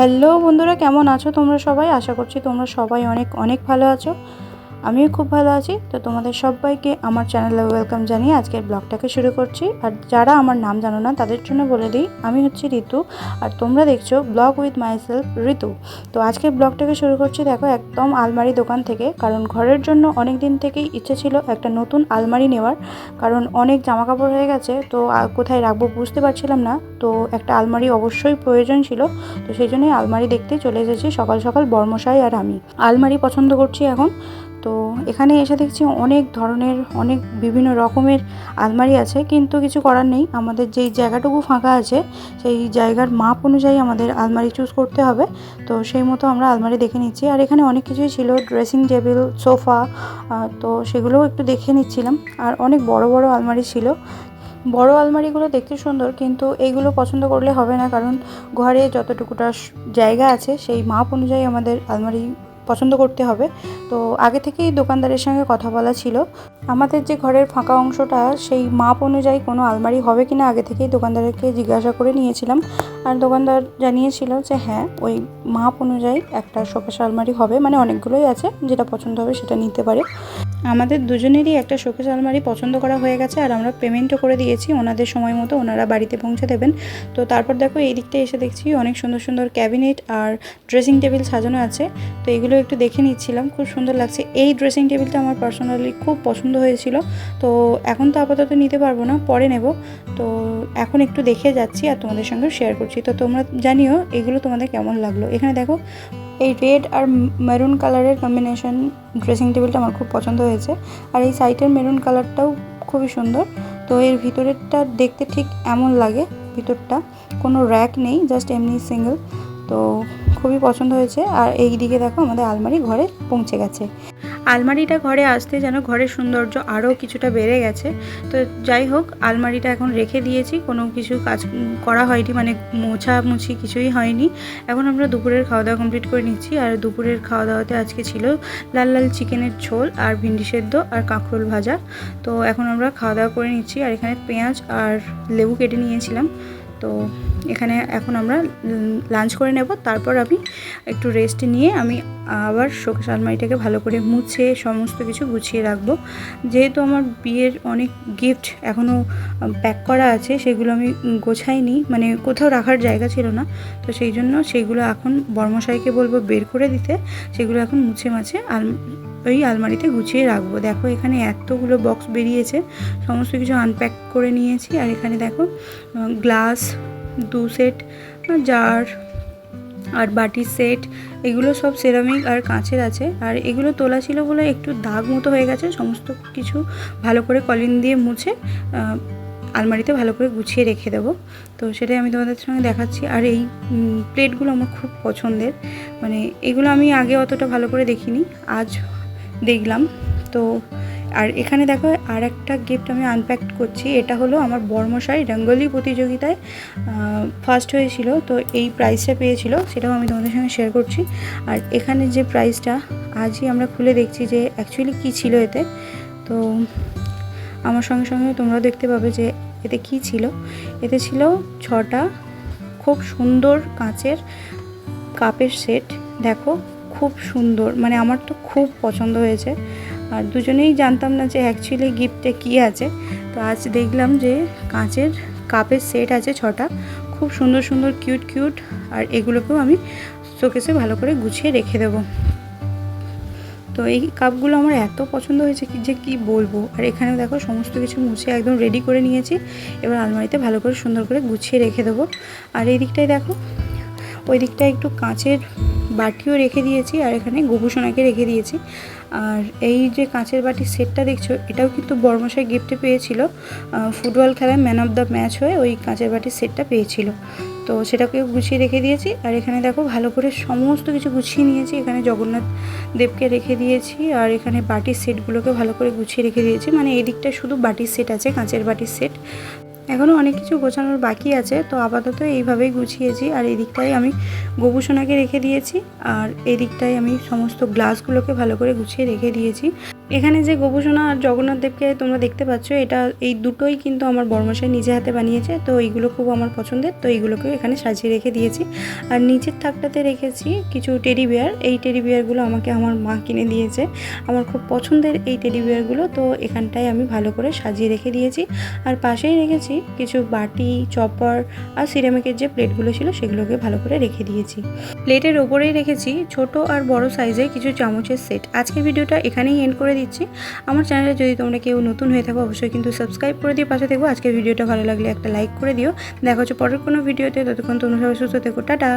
Hello বন্ধুরা, কেমন আছো তোমরা সবাই? আশা করছি তোমরা সবাই অনেক অনেক ভালো আছো। আমিও খুব ভালো আছি। তো তোমাদের সবাইকে আমার চ্যানেলে ওয়েলকাম জানিয়ে আজকের ব্লগটাকে শুরু করছি। আর যারা আমার নাম জানো না তাদের জন্য বলে দিই, আমি হচ্ছি ঋতু, আর তোমরা দেখছো ব্লগ উইথ মাইসেলফ ঋতু। তো আজকের ব্লগটাকে শুরু করছি দেখো একদম আলমারি দোকান থেকে, কারণ ঘরের জন্য অনেক দিন থেকেই ইচ্ছে ছিল একটা নতুন আলমারি নেওয়ার। কারণ অনেক জামা কাপড় হয়ে গেছে, তো কোথায় রাখবো বুঝতে পারছিলাম না। তো একটা আলমারি অবশ্যই প্রয়োজন ছিল। তো সেই জন্যই আলমারি দেখতে চলে এসেছি সকাল সকাল বর্মশাই আর আমি। আলমারি পছন্দ করছি এখন। তো এখানে এসে দেখছি অনেক ধরনের অনেক বিভিন্ন রকমের আলমারি আছে, কিন্তু কিছু করার নেই, আমাদের যেই জায়গাটুকু ফাঁকা আছে সেই জায়গার মাপ অনুযায়ী আমাদের আলমারি চুজ করতে হবে। তো সেই মতো আমরা আলমারি দেখে নিচ্ছি। আর এখানে অনেক কিছুই ছিল, ড্রেসিং টেবিল, সোফা, তো সেগুলোও একটু দেখে নিচ্ছিলাম। আর অনেক বড় বড় আলমারি ছিল। বড় আলমারিগুলো দেখতে সুন্দর, কিন্তু এইগুলো পছন্দ করলে হবে না, কারণ ঘরে যতটুকুটা জায়গা আছে সেই মাপ অনুযায়ী আমাদের আলমারি পছন্দ করতে হবে। তো আগে থেকেই দোকানদারের সঙ্গে কথা বলা ছিল, আমাদের যে ঘরের ফাঁকা অংশটা সেই মাপ অনুযায়ী কোনো আলমারি হবে কিনা আগে থেকেই দোকানদারকে জিজ্ঞাসা করে নিয়েছিলাম। আর দোকানদার জানিয়েছিল যে হ্যাঁ, ওই মাপ অনুযায়ী একটা শোকেস আলমারি হবে, মানে অনেকগুলোই আছে, যেটা পছন্দ হবে সেটা নিতে পারে। আমাদের দুজনেরই একটা শোকেস আলমারি পছন্দ করা হয়ে গেছে, আর আমরা পেমেন্টও করে দিয়েছি ওনাদের সময় মতো, ওনারা বাড়িতে পৌঁছে দেবেন। তো তারপর দেখো এই দিকটায় এসে দেখছি অনেক সুন্দর সুন্দর ক্যাবিনেট আর ড্রেসিং টেবিল সাজানো আছে। তো এগুলো একটু দেখে নিচ্ছিলাম, খুব সুন্দর লাগছে। এই ড্রেসিং টেবিলটা আমার পার্সোনালি খুব পছন্দ হয়েছিল। তো এখন তো আপাতত নিতে পারবো না, পরে নেব। তো এখন একটু দেখে যাচ্ছি আর তোমাদের সঙ্গে শেয়ার করছি। তো তোমরা জানিও এগুলো তোমাদের কেমন লাগলো। এখানে দেখো এই রেড আর মেরুন কালারের কম্বিনেশন ড্রেসিং টেবিলটা আমার খুব পছন্দ হয়েছে। আর এই সাইডের মেরুন কালারটাও খুবই সুন্দর। তো এর ভিতরেরটা দেখতে ঠিক এমন লাগে, ভিতরটা কোনো র্যাক নেই, জাস্ট এমনি সিঙ্গেল। তো খুবই পছন্দ হয়েছে। আর এই দিকে দেখো আমাদের আলমারি ঘরে পৌঁছে গেছে। আলমারিটা ঘরে আসতে যেন ঘরের সৌন্দর্য আরও কিছুটা বেড়ে গেছে। তো যাই হোক, আলমারিটা এখন রেখে দিয়েছি, কোনো কিছু কাজ করা হয়নি, মানে মোছামুছি কিছুই হয়নি। এখন আমরা দুপুরের খাওয়া দাওয়া কমপ্লিট করে নিচ্ছি। আর দুপুরের খাওয়া দাওয়াতে আজকে ছিল লাল লাল চিকেনের ঝোল আর ভিন্ডি সেদ্ধ আর কাঁকরোল ভাজা। তো এখন আমরা খাওয়া দাওয়া করে নিচ্ছি। আর এখানে পেঁয়াজ আর লেবু কেটে নিয়েছিলাম। তো এখানে এখন আমরা লাঞ্চ করে নেব, তারপর আমি একটু রেস্ট নিয়ে আমি আবার শোকেস আলমারিটাকে ভালো করে মুছে সমস্ত কিছু গুছিয়ে রাখবো। যেহেতু আমার বিয়ের অনেক গিফট এখনও প্যাক করা আছে, সেগুলো আমি গোছাইনি, মানে কোথাও রাখার জায়গা ছিল না। তো সেই জন্য সেইগুলো এখন বর্মশাইকে বলবো বের করে দিতে, সেগুলো এখন মুছে মাছে ওই আলমারিতে গুছিয়ে রাখবো। দেখো এখানে এতগুলো বক্স বেরিয়েছে, সমস্ত কিছু আনপ্যাক করে নিয়েছি। আর এখানে দেখো গ্লাস 2 সেট, জার আর বাটির সেট, এগুলো সব সেরামিক আর কাঁচের আছে। আর এগুলো তোলা ছিল বলে একটু দাগ মতো হয়ে গেছে, সমস্ত কিছু ভালো করে কলিন দিয়ে মুছে আলমারিতে ভালো করে গুছিয়ে রেখে দেবো। তো সেটাই আমি তোমাদের সঙ্গে দেখাচ্ছি। আর এই প্লেটগুলো আমার খুব পছন্দের, মানে এগুলো আমি আগে অতটা ভালো করে দেখিনি, আজ দেখলাম। তো আর এখানে দেখো আর একটা গিফট আমি আনপ্যাক করছি। এটা হলো আমার বর্মশাই রঙ্গোলি প্রতিযোগিতায় ফার্স্ট হয়েছিল, তো এই প্রাইজটা পেয়েছিল, সেটাও আমি তোমাদের সঙ্গে শেয়ার করছি। আর এখানে যে প্রাইজটা আজই আমরা খুলে দেখছি যে অ্যাকচুয়ালি কী ছিল এতে। তো আমার সঙ্গে সঙ্গে তোমরাও দেখতে পাবে যে এতে কী ছিল। এতে ছিল 6টা খুব সুন্দর কাঁচের কাপের সেট। দেখো খুব সুন্দর, মানে আমার তো খুব পছন্দ হয়েছে। আর দুজনেই জানতাম না যে অ্যাকচুয়ালি গিফটে কী আছে। তো আজ দেখলাম যে কাঁচের কাপের সেট আছে 6টা, খুব সুন্দর সুন্দর কিউট কিউট। আর এগুলোকেও আমি শোকেসে ভালো করে গুছিয়ে রেখে দেবো। তো এই কাপগুলো আমার এত পছন্দ হয়েছে যে কি বলবো। আর এখানেও দেখো সমস্ত কিছু মুছে একদম রেডি করে নিয়েছি, এবার আলমারিতে ভালো করে সুন্দর করে গুছিয়ে রেখে দেবো। আর এই দিকটায় দেখো, ওই দিকটায় একটু কাঁচের বাটিও রেখে দিয়েছি, আর এখানে গোপুসোনাকে রেখে দিয়েছি। আর এই যে কাঁচের বাটির সেটটা দেখছো, এটাও কিন্তু বর্মশাই গিফটে পেয়েছিল, ফুটবল খেলায় ম্যান অফ দ্য ম্যাচ হয়ে ওই কাঁচের বাটির সেটটা পেয়েছিল। তো সেটাকেও গুছিয়ে রেখে দিয়েছি। আর এখানে দেখো ভালো করে সমস্ত কিছু গুছিয়ে নিয়েছি, এখানে জগন্নাথ দেবকে রেখে দিয়েছি। আর এখানে বাটির সেটগুলোকে ভালো করে গুছিয়ে রেখে দিয়েছি, মানে এই দিকটা শুধু বাটির সেট আছে, কাঁচের বাটির সেট। এখনও অনেক কিছু গোছানোর বাকি আছে, তো আপাতত এইভাবেই গুছিয়েছি। আর এই দিকটায় আমি গোপুসোনাকে রেখে দিয়েছি, আর এই দিকটায় আমি সমস্ত গ্লাসগুলোকে ভালো করে গুছিয়ে রেখে দিয়েছি। এখানে যে গোপুসোনা আর জগন্নাথ দেবকে তোমরা দেখতে পাচ্ছ, এই দুটোই কিন্তু আমার বড়মশাই নিজে হাতে বানিয়েছে, তো এইগুলো খুব আমার পছন্দের, তো এইগুলোকে এখানে সাজিয়ে রেখে দিয়েছি। আর নিচের থাকটাতে রেখেছি কিছু টেডি বিয়ার। এই টেডি বিয়ারগুলো আমাকে আমার মা কিনে দিয়েছে, আমার খুব পছন্দের এই টেডি বিয়ারগুলো, তো এখানটায় আমি ভালো করে সাজিয়ে রেখে দিয়েছি। আর পাশেই রেখেছি কিছু বাটি, চপার আর সিরামিকের যে প্লেটগুলো ছিল সেগুলোকে ভালো করে রেখে দিয়েছি। প্লেটের ওপরেই রেখেছি ছোট আর বড় সাইজের কিছু চামচের সেট। আজকের ভিডিওটা এখানেই এন্ড করে দিচ্ছি। আমার চ্যানেলে যদি তোমরা কেউ নতুন হয়ে থাকো অবশ্যই কিন্তু সাবস্ক্রাইব করে দিয়ে পাশে থেকো। আজকের ভিডিওটা ভালো লাগলে একটা লাইক করে দিও। দেখা হচ্ছে পরের কোনো ভিডিওতে, ততক্ষণ তোমরা সবাই সুস্থ থেকো, টাটা।